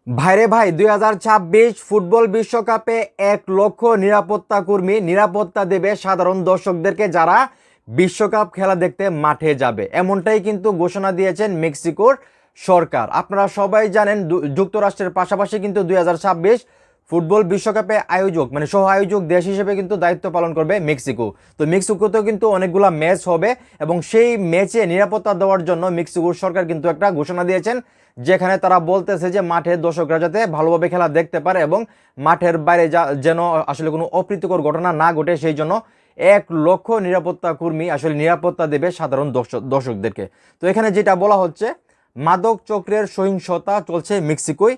ভাইরে ভাই 2026 ফুটবল বিশ্বকাপে 1 লক্ষ নিরাপত্তা কর্মী নিরাপত্তা দেবে সাধারণ দর্শকদেরকে যারা বিশ্বকাপ খেলা দেখতে মাঠে যাবে, এমনটাই কিন্তু ঘোষণা দিয়েছেন মেক্সিকোর সরকার। আপনারা সবাই জানেন যুক্তরাষ্ট্রের পাশাপাশি কিন্তু 2026 ফুটবল বিশ্বকাপে আয়োজক মানে সহ আয়োজক দেশ হিসেবে কিন্তু দায়িত্ব পালন করবে মেক্সিকো। তো মেক্সিকোতেও কিন্তু অনেকগুলা ম্যাচ হবে এবং সেই ম্যাচে নিরাপত্তা দেওয়ার জন্য মেক্সিকোর সরকার কিন্তু একটা ঘোষণা দিয়েছেন, যেখানে তারা বলতেছে যে মাঠে দর্শকরা যাতে ভালোভাবে খেলা দেখতে পারে এবং মাঠের বাইরে যেন আসলে কোনো অপ্রীতিকর ঘটনা না ঘটে, সেই জন্য 1 লক্ষ নিরাপত্তা কর্মী আসলে নিরাপত্তা দেবে সাধারণ দর্শকদেরকে। তো এখানে যেটা বলা হচ্ছে, মাদক চক্রের সহিংসতা চলছে মেক্সিকোয়,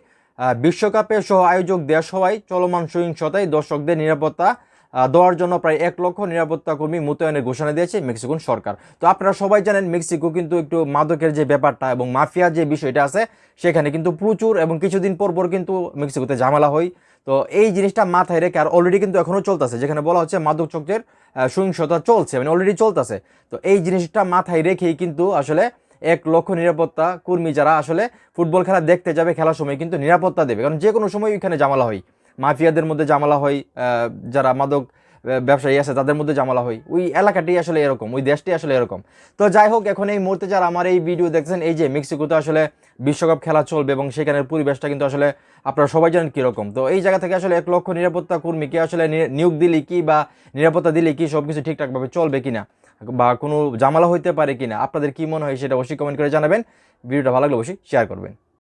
বিশ্বকাপের সহ আয়োজক দেশ হওয়ায় চলমান সহিংসতায় দর্শকদের নিরাপত্তা দেওয়ার জন্য প্রায় 1 লক্ষ নিরাপত্তা কর্মী মোতায়েনের ঘোষণা দিয়েছে মেক্সিকোর সরকার। তো আপনারা সবাই জানেন মেক্সিকো কিন্তু একটু মাদকের যে ব্যাপারটা এবং মাফিয়ার যে বিষয়টা আছে সেখানে কিন্তু প্রচুর এবং কিছুদিন পর পর কিন্তু মেক্সিকোতে ঝামেলা হয়। তো এই জিনিসটা মাথায় রেখে, আর অলরেডি কিন্তু এখনও চলতেছে, যেখানে বলা হচ্ছে মাদক চক্রের সহিংসতা চলছে, মানে অলরেডি চলতেছে। তো এই জিনিসটা মাথায় রেখেই কিন্তু আসলে 1 লক্ষ নিরাপত্তা কর্মী যারা আসলে ফুটবল খেলা দেখতে যাবে খেলার সময় কিন্তু নিরাপত্তা দেবে, কারণ যে কোনো সময় ওইখানে ঝামেলা হয়, মাফিয়াদের মধ্যে ঝামেলা হয়, যারা মাদক ব্যবসায়ী আছে তাদের মধ্যে ঝামেলা হয়। ওই এলাকাটি আসলে এরকম, ওই দেশটি আসলে এরকম। তো যাই হোক, এখন এই মুহূর্তে যারা আমার এই ভিডিও দেখছেন, এই যে মেক্সিকোতে আসলে বিশ্বকাপ খেলা চলবে এবং সেখানের পরিবেশটা কিন্তু আসলে আপনারা সবাই জানেন কীরকম। তো এই জায়গা থেকে আসলে 1 লক্ষ নিরাপত্তা কর্মীকে আসলে নিয়োগ দিলে কি বা নিরাপত্তা দিলে কি সব কিছু ঠিকঠাকভাবে চলবে কিনা বা কোনো ঝামেলা হইতে পারে কিনা, আপনাদের কি মনে হয় সেটা অবশ্যই কমেন্ট করে জানাবেন। ভিডিওটা ভালো লাগলে অবশ্যই শেয়ার করবেন।